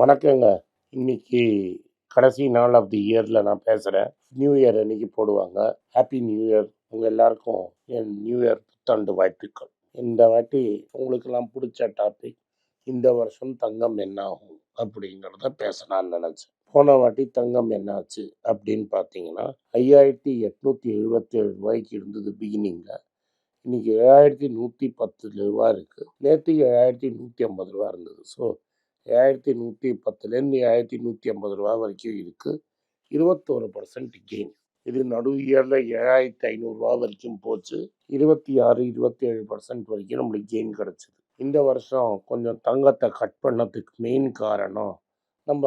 வணக்கங்க. இன்னைக்கு கடைசி நாள் ஆஃப் தி இயர்ல நான் பேசுறேன். நியூ இயர் அன்னைக்கு போடுவாங்க. Happy new year. உங்க எல்லாருக்கும் என் நியூ இயர் புத்தாண்டு வாழ்த்துக்கள். இந்த வாட்டி உங்களுக்கெல்லாம் பிடிச்ச டாபிக், இந்த வருஷம் தங்கம் என்ன ஆகும் அப்படிங்கிறத பேசலாம்னு நினைச்சேன். போன வாட்டி தங்கம் என்னாச்சு அப்படின்னு பார்த்தீங்கன்னா, 5877 இருந்தது பிகினிங்ல. இன்னைக்கு 7110 இருக்கு. நேற்று 7150 இருந்தது. ஸோ 7110லேருந்து 7150 வரைக்கும் இருக்கு. 21% கெயின். இது நடு இயர்ல 7500 வரைக்கும் போச்சு. 26-27% வரைக்கும் நம்மளுக்கு கெயின் கிடைச்சது. இந்த வருஷம் கொஞ்சம் தங்கத்தை கட் பண்ணதுக்கு மெயின் காரணம் நம்ம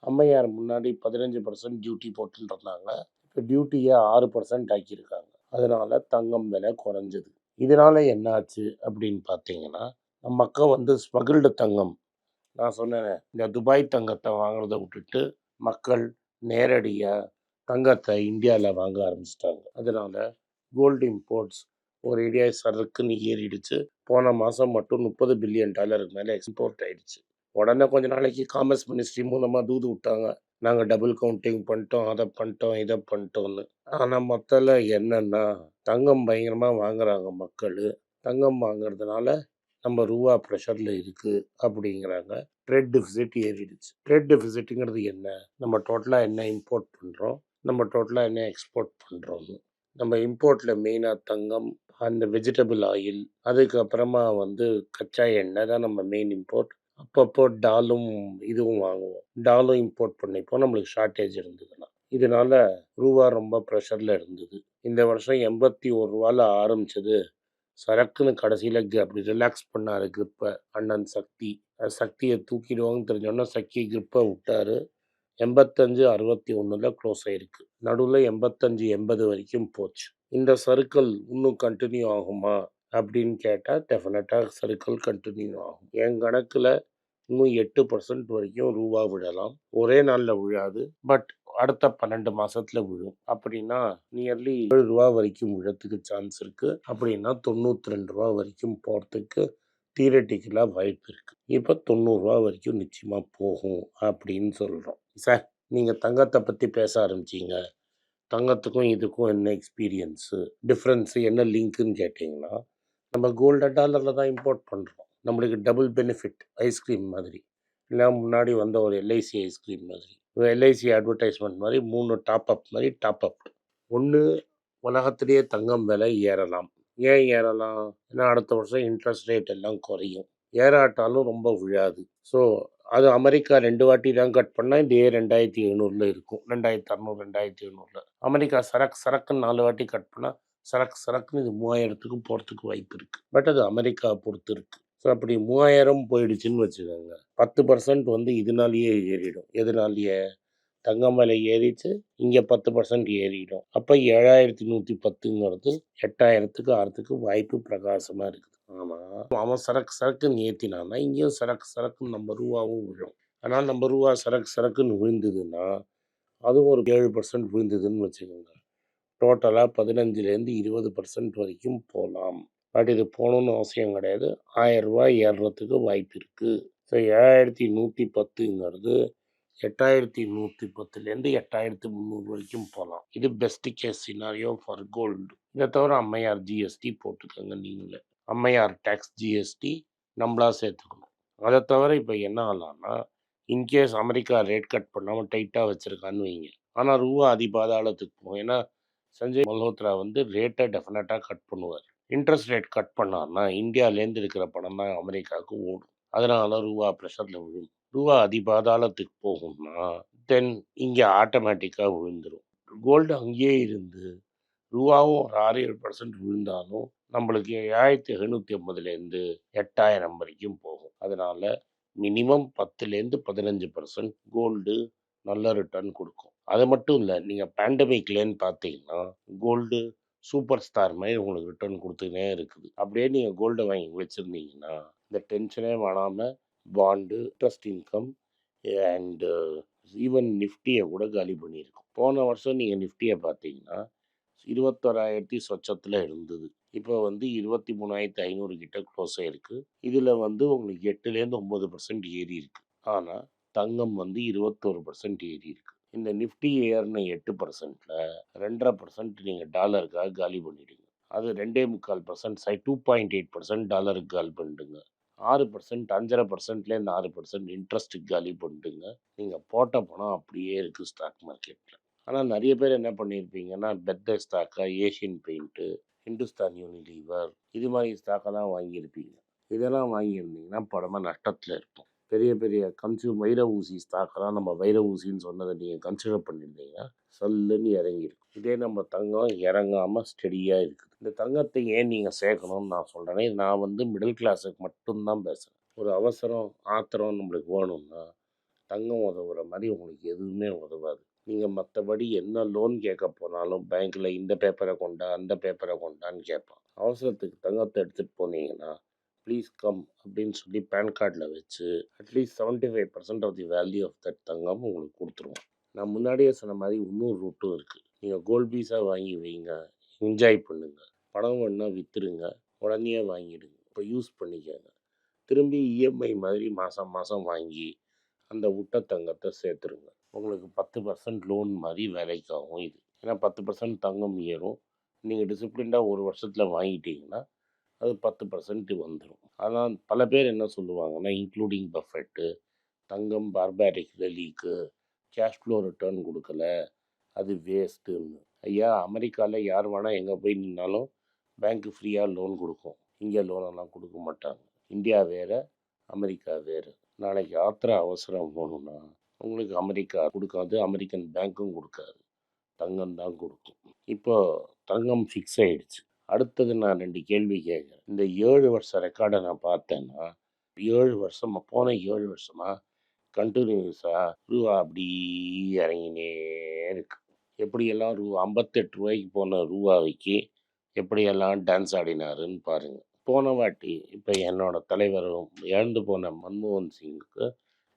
அம்மையார் முன்னாடி 15% டியூட்டி போட்டுட்டு இருந்தாங்க. இப்போ டியூட்டியை 6% ஆக்கியிருக்காங்க. அதனால தங்கம் விலை குறைஞ்சது. இதனால என்ன ஆச்சு அப்படின்னு பார்த்தீங்கன்னா, நம்ம அக்கா ஸ்மகிள்டு தங்கம், நான் சொன்னேன், இந்த துபாய் தங்கத்தை வாங்குறத விட்டுட்டு மக்கள் நேரடியாக தங்கத்தை இந்தியாவில் வாங்க ஆரம்பிச்சிட்டாங்க. அதனால கோல்டு இம்போர்ட்ஸ் ஒரு ஏரியா சரக்குன்னு ஏறிடுச்சு. போன மாதம் மட்டும் $30 பில்லியன் மேலே எக்ஸ்போர்ட் ஆயிடுச்சு. உடனே கொஞ்ச நாளைக்கு காமர்ஸ் மினிஸ்ட்ரி மூலமாக தூது விட்டாங்க, நாங்கள் டபுள் கவுண்டிங் பண்ணிட்டோம், அதை பண்ணிட்டோம், இதை பண்ணிட்டோம்னு. ஆனால் மொத்தத்தில் என்னன்னா, தங்கம் பயங்கரமாக வாங்குறாங்க மக்கள். தங்கம் வாங்குறதுனால நம்ம ரூபா ப்ரெஷரில் இருக்குது அப்படிங்கிறாங்க. ட்ரேட் டெஃபிசிட் ஏறிடுச்சு. ட்ரேட் டெஃபிசிட்டுங்கிறது என்ன? நம்ம டோட்டலாக என்ன இம்போர்ட் பண்ணுறோம், நம்ம டோட்டலாக என்ன எக்ஸ்போர்ட் பண்ணுறோம்னு. நம்ம இம்போர்ட்டில் மெயினாக தங்கம், அந்த வெஜிடபிள் ஆயில், அதுக்கப்புறமா கச்சா எண்ணெய் தான் நம்ம மெயின் இம்போர்ட். அப்பப்போ டாலும் இதுவும் வாங்குவோம். டாலும் இம்போர்ட் பண்ணிப்போம் நம்மளுக்கு ஷார்ட்டேஜ் இருந்ததுன்னா. இதனால ரூபா ரொம்ப ப்ரெஷரில் இருந்தது. இந்த வருஷம் 81 ஆரம்பிச்சது. சரக்குன்னு கடைசியில் அப்படி ரிலாக்ஸ் பண்ணார் கிரிப்பை அண்ணன் சக்தி. சக்தியை தூக்கிடுவாங்கன்னு தெரிஞ்சோன்னா சக்தி கிரிப்பை விட்டார். 85-61 க்ளோஸ் ஆயிருக்கு. நடுவில் 85-80 வரைக்கும் போச்சு. இந்த சர்க்கிள் இன்னும் கண்டினியூ ஆகுமா அப்படின்னு கேட்டால் டெஃபினட்டாக சர்க்கிள் கண்டினியூ ஆகும். என் கணக்கில் இன்னும் 8% வரைக்கும் ரூபா விழலாம். ஒரே நாளில் விழாது, பட் அடுத்த 12 மாசத்துல விழும். அப்படின்னா நியர்லி $7 வரைக்கும் விழத்துக்கு சான்ஸ் இருக்கு. அப்படின்னா $92 வரைக்கும் போகிறதுக்கு தியரட்டிக்கலாக வாய்ப்பு இருக்கு. இப்போ $90 வரைக்கும் நிச்சயமா போகும் அப்படின்னு சொல்றோம். சார், நீங்க தங்கத்தை பத்தி பேச ஆரம்பிச்சீங்க. தங்கத்துக்கும் இதுக்கும் என்ன எக்ஸ்பீரியன்ஸு, டிஃப்ரென்ஸு, என்ன லிங்க்குன்னு கேட்டிங்கன்னா, நம்ம கோல்டை டாலரில் தான் இம்போர்ட் பண்ணுறோம். நம்மளுக்கு டபுள் பெனிஃபிட். ஐஸ்கிரீம் மாதிரி, இல்லை முன்னாடி வந்த ஒரு எல்ஐசி ஐஸ்கிரீம் மாதிரி, எல்ஐசி அட்வர்டைஸ்மெண்ட் மாதிரி 3 டாப் அப் மாதிரி டாப் அப். ஒன்று, உலகத்திலேயே தங்கம் விலை ஏறலாம். ஏன் ஏறலாம்? ஏன்னா அடுத்த வருஷம் இன்ட்ரெஸ்ட் ரேட் எல்லாம் குறையும். ஏறாட்டாலும் ரொம்ப விழாது. ஸோ அது அமெரிக்கா 2 வாட்டி தான் கட் பண்ணால் இதே 2700 இருக்கும். 2600, 2700. அமெரிக்கா சரக்குன்னு 4 வாட்டி கட் பண்ணால் சரக்குன்னு இது 3000க்கு போகிறதுக்கு வாய்ப்பு இருக்குது. பட் அது அமெரிக்கா பொறுத்து இருக்கு. ஸோ அப்படி 3000 போயிடுச்சுன்னு வச்சுக்கோங்க, 10% இதனாலேயே ஏறிடும். எதனாலேயே? தங்கம் விலை ஏறிச்சு, இங்கே 10% ஏறிடும். அப்போ 7110ங்கிறது 8000க்கு ஆகிறதுக்கு வாய்ப்பு பிரகாசமாக இருக்குது. ஆனால் அவன் சரக்குன்னு ஏற்றினான்னா இங்கேயும் சரக்குன்னு நம்ம ரூபாவும் விழும். ஆனால் நம்ம ரூபா சரக்குன்னு விழுந்ததுன்னா அதுவும் ஒரு 7% விழுந்ததுன்னு வச்சுக்கோங்க, டோட்டலாக 15-20% வரைக்கும் போகலாம். பட் இது போகணுன்னு அவசியம் கிடையாது. $1000 ஏறுறதுக்கு வாய்ப்பு இருக்குது. ஸோ 7110ங்கிறது 8110லேருந்து 8300 வரைக்கும் போகலாம். இது best case scenario for gold. இதை தவிர அம்மையார் ஜிஎஸ்டி போட்டுக்கோங்க. நீங்களே அம்மையார் டேக்ஸ் ஜிஎஸ்டி நம்மளா சேர்த்துக்கணும். அதை தவிர இப்போ என்ன ஆகலாம்னா, இன்கேஸ் அமெரிக்கா ரேட் கட் பண்ணாமல் டைட்டாக வச்சுருக்கான்னு வைங்க, ஆனால் ரூபா அதிபாதாளத்துக்கு போகும். ஏன்னா சஞ்சய் மல்ஹோத்ரா ரேட்டை டெஃபினட்டாக கட் பண்ணுவார். இன்ட்ரெஸ்ட் ரேட் கட் பண்ணார்னா இந்தியாவிலேருந்து இருக்கிற பணம் தான் அமெரிக்காவுக்கு ஓடும். அதனால ரூபா ப்ரெஷரில் விழும். ரூபா அதிபாதாளத்துக்கு போகும்னா தென் இங்கே ஆட்டோமேட்டிக்காக விழுந்துடும். கோல்டு அங்கேயே இருந்து ரூபாவும் ஒரு 6-7% விழுந்தாலும் நம்மளுக்கு 7750லேருந்து 8000 வரைக்கும் போகும். அதனால மினிமம் 10லேருந்து 15% கோல்டு நல்ல ரிட்டர்ன் கொடுக்கும். அது மட்டும் இல்லை, நீங்கள் பேண்டமிக்லேன்னு பார்த்தீங்கன்னா கோல்டு சூப்பர் ஸ்டார் மாதிரி உங்களுக்கு ரிட்டர்ன் கொடுத்துக்கினே இருக்குது. அப்படியே நீங்கள் கோல்டை வாங்கி வச்சுருந்தீங்கன்னா இந்த டென்ஷனே வேணாமல் bond, interest income and even நிஃப்டியை கூட காலி பண்ணியிருக்கும். போன வருஷம் நீங்கள் நிஃப்டியை பார்த்தீங்கன்னா 21,000 சொச்சத்தில் இருந்தது. இப்போ 23,500 கிட்ட க்ளோஸ் ஆயிருக்கு. இதில் உங்களுக்கு 8-9% ஏறி இருக்கு. ஆனால் தங்கம் வந்து 21% ஏறி இருக்கு. இந்த நிஃப்டி ஏறின 8%ல 2.5% நீங்கள் டாலருக்காக காலி பண்ணிடுங்க. அது 2.25% 2.8% டாலருக்கு காலி பண்ணிடுங்க. 6% 5.5%லேருந்து 6% இன்ட்ரெஸ்ட்டுக்கு காலி பண்ணிட்டுங்க. நீங்கள் போட்ட பணம் அப்படியே இருக்குது ஸ்டாக் மார்க்கெட்டில். ஆனால் நிறைய பேர் என்ன பண்ணியிருப்பீங்கன்னா, பெத்த ஸ்டாக்கா ஏஷியன் பெயிண்ட்டு, ஹிந்துஸ்தான் யூனிலீவர் இது மாதிரி ஸ்டாக்கெல்லாம் வாங்கியிருப்பீங்க. இதெல்லாம் வாங்கியிருந்தீங்கன்னா படமாக நஷ்டத்தில் இருக்கும். பெரிய பெரிய வைர ஊசி ஸ்டாக்கெல்லாம் நம்ம வைர ஊசின்னு சொன்னதை நீங்கள் கன்சிடர் பண்ணியிருந்தீங்கன்னா சல்லுன்னு இறங்கியிருக்கும். இதே நம்ம தங்கம் இறங்காமல் ஸ்டெடியாக இருக்குது. இந்த தங்கத்தை ஏன் நீங்கள் சேர்க்கணும்னு நான் சொல்கிறேன்னா, நான் வந்து மிடில் கிளாஸுக்கு மட்டும்தான் பேசுகிறேன். ஒரு அவசரம் ஆத்திரம் நம்மளுக்கு வேணும்னா தங்கம் உதவுற மாதிரி உங்களுக்கு எதுவுமே உதவாது. நீங்கள் மற்றபடி என்ன லோன் கேட்க போனாலும் பேங்க்கில் இந்த பேப்பரை கொண்டா அந்த பேப்பரை கொண்டான்னு கேட்பான். அவசரத்துக்கு தங்கத்தை எடுத்துகிட்டு போனீங்கன்னா ப்ளீஸ் கம் அப்படின்னு சொல்லி பேன் கார்டில் வச்சு at least 75% of the value of that தங்கம் உங்களுக்கு கொடுத்துருவோம். நான் முன்னாடியே சொன்ன மாதிரி இன்னொரு ரூட்டும் இருக்குது. நீங்கள் கோல்ட் பீஸாக வாங்கி வைங்க, என்ஜாய் பண்ணுங்கள். பணம் வேணுன்னா விற்றுருங்க, உடனே வாங்கிடுங்க, இப்போ யூஸ் பண்ணிக்கோங்க. திரும்பி இஎம்ஐ மாதிரி மாதம் மாதம் வாங்கி அந்த விட்ட தங்கத்தை சேர்த்துருங்க. உங்களுக்கு 10% லோன் மாதிரி வேலைக்காகும் இது. ஏன்னா 10% தங்கம் ஏறும். நீங்கள் டிசிப்ளின்டாக ஒரு வருஷத்தில் வாங்கிட்டீங்கன்னா அது 10% வந்துடும். ஆனால் பல பேர் என்ன சொல்லுவாங்கன்னா, இன்க்ளூடிங் பஃபெட்டு, தங்கம் பார்பாரிக் ரெலீக்கு கேஷ் ஃப்ளோ ரிட்டர்ன் கொடுக்கல, அது வேஸ்ட்டுன்னு. ஐயா, அமெரிக்காவில் யார் வேணால் எங்கே போய் நின்னாலும் பேங்க்கு ஃப்ரீயாக லோன் கொடுக்கும். இங்கே லோனெல்லாம் கொடுக்க மாட்டாங்க. இந்தியா வேறு, அமெரிக்கா வேறு. நாளைக்கு அவசரம் போகணுன்னா உங்களுக்கு அமெரிக்கா கொடுக்காது, அமெரிக்கன் பேங்க்கும் கொடுக்காது, தங்கம் தான் கொடுக்கும். இப்போ தங்கம் ஃபிக்ஸ் ஆகிடுச்சு. அடுத்தது நான் 2 கேள்வி கேட்குறேன். இந்த 7 வருஷ ரெக்கார்டை நான் பார்த்தேன்னா 7 வருஷமாக போன 7 வருஷமாக கண்டினியூஸாக ரூபா அப்படி இறங்கினே இருக்கு. எப்படியெல்லாம் 58 ரூபாய்க்கு போன ரூபாய்க்கு எப்படியெல்லாம் டான்ஸ் ஆடினாருன்னு பாருங்கள். போன வாட்டி இப்போ என்னோட தலைவரும் இழந்து போன மன்மோகன் சிங்குக்கு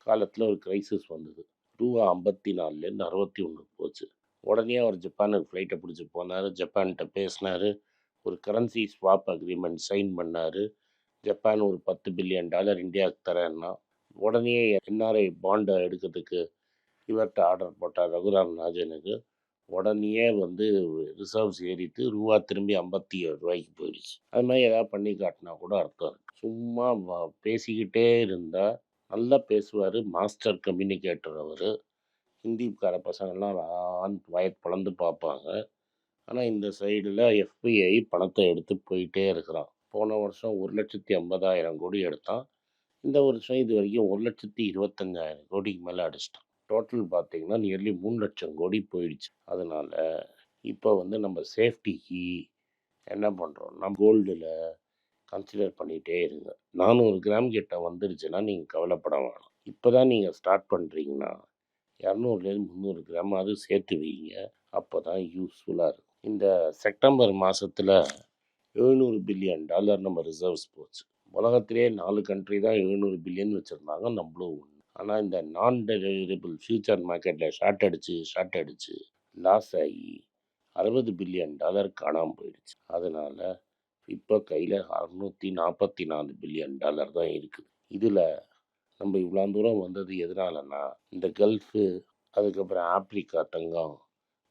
காலத்தில் ஒரு கிரைசிஸ் வந்தது. ரூபா 54லேருந்து 61 போச்சு. உடனே அவர் ஜப்பானுக்கு ஃப்ளைட்டை பிடிச்சி போனார், ஜப்பான்கிட்ட பேசினார், ஒரு கரன்சி ஸ்வாப் அக்ரிமெண்ட் சைன் பண்ணார். ஜப்பான் ஒரு $10 பில்லியன் இந்தியாவுக்கு தரேன்னா உடனே என்ஆர்ஐ பாண்டை எடுக்கிறதுக்கு இவர்கிட்ட ஆர்டர் போட்டார் ரகுராம் ராஜனுக்கு. உடனே வந்து ரிசர்வ்ஸ் ஏறிட்டு ரூபா திரும்பி 57 ரூபாய்க்கு போயிடுச்சு. அது மாதிரி ஏதாவது பண்ணி காட்டினா கூட அர்த்தம் இருக்குது. சும்மா பேசிக்கிட்டே இருந்தால் நல்லா பேசுவார், மாஸ்டர் கம்யூனிகேட்டர் அவர். ஹிந்திக்கார பசங்கள்லாம் வயது பிளந்து பார்ப்பாங்க. ஆனால் இந்த சைடில் எஃபிஐ பணத்தை எடுத்து போயிட்டே இருக்கிறான். போன வருஷம் 1,50,000 கோடி எடுத்தான். இந்த வருஷம் இது வரைக்கும் 1,25,000 கோடிக்கு மேலே அடிச்சிட்டான். டோட்டல் பார்த்திங்கன்னா நியர்லி 3 லட்சம் கோடி போயிடுச்சு. அதனால் இப்போ வந்து நம்ம சேஃப்டிக்கு என்ன பண்ணுறோம், நம்ம கோல்டில் கன்சிடர் பண்ணிகிட்டே இருங்க. 400 கிராம் கிட்ட வந்துருச்சுன்னா நீங்கள் கவலைப்பட வேணாம். இப்போ தான் நீங்கள் ஸ்டார்ட் பண்ணுறீங்கன்னா 200லேருந்து 300 கிராமாவது சேர்த்து வைங்க. அப்போ தான் யூஸ்ஃபுல்லாக இருக்கும். இந்த செப்டம்பர் மாதத்தில் $700 பில்லியன் நம்ம ரிசர்வ்ஸ் போச்சு. உலகத்திலே 4 கண்ட்ரி தான் 700 பில்லியன் வச்சுருந்தாங்க, நம்மளும் ஒன்று. ஆனால் இந்த நான் டெலிவரபிள் ஃபியூச்சர் மார்க்கெட்டில் ஷார்ட் அடித்து லாஸ் ஆகி $60 பில்லியன் காணாமல் போயிடுச்சு. அதனால் இப்போ கையில் $644 பில்லியன் தான் இருக்குது. இதில் நம்ம இவ்வளோ தூரம் வந்தது எதனாலன்னா, இந்த கல்ஃபு, அதுக்கப்புறம் ஆப்பிரிக்கா தங்கம்,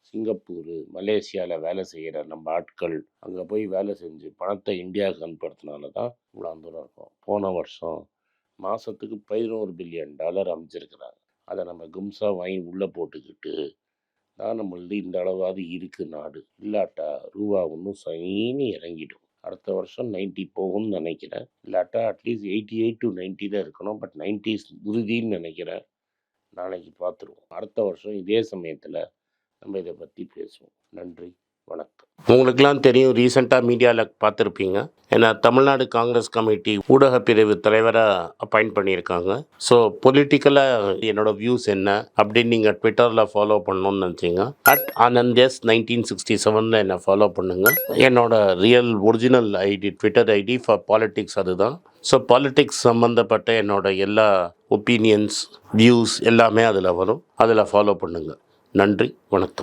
சிங்கப்பூர், மலேசியாவில் வேலை செய்கிற நம்ம ஆட்கள் அங்கே போய் வேலை செஞ்சு பணத்தை இந்தியாவுக்கு அனுப்புறதுனால தான் இவ்வளோ தூரம் இருக்கும். போன வருஷம் மாதத்துக்கு $11 பில்லியன் அமைச்சிருக்கிறாங்க. அதை நம்ம கும்சா வாங்கி உள்ளே போட்டுக்கிட்டு தான் நம்மளது இந்த அளவாவது இருக்குது நாடு. இல்லாட்டா ரூபா ஒன்றும் சைனி இறங்கிடும். அடுத்த வருஷம் 90 போகும்னு நினைக்கிறேன். இல்லாட்டா அட்லீஸ்ட் 88 to 90 தான் இருக்கணும். பட் 90s உறுதின்னு நினைக்கிறேன். நாளைக்கு பார்த்துருவோம். அடுத்த வருஷம் இதே சமயத்தில் நம்ம இதை பற்றி பேசுவோம். நன்றி, வணக்கம். உங்களுக்கெல்லாம் தெரியும், ரீசெண்டாக மீடியாவில் பார்த்துருப்பீங்க, ஏன்னா தமிழ்நாடு காங்கிரஸ் கமிட்டி ஊடக பிரிவு தலைவராக அப்பாயிண்ட் பண்ணியிருக்காங்க. ஸோ பொலிட்டிக்கலாக என்னோடய வியூஸ் என்ன அப்படின்னு நீங்கள் ட்விட்டரில் ஃபாலோ பண்ணணும்னு நினச்சிங்க, @AnandS1967 என்னை ஃபாலோ பண்ணுங்கள். என்னோட real original ID, Twitter ID for politics அதுதான். ஸோ பாலிட்டிக்ஸ் சம்மந்தப்பட்ட என்னோட எல்லா ஒப்பீனியன்ஸ், வியூஸ் எல்லாமே அதில் வரும். அதில் ஃபாலோ பண்ணுங்கள். நன்றி, வணக்கம்.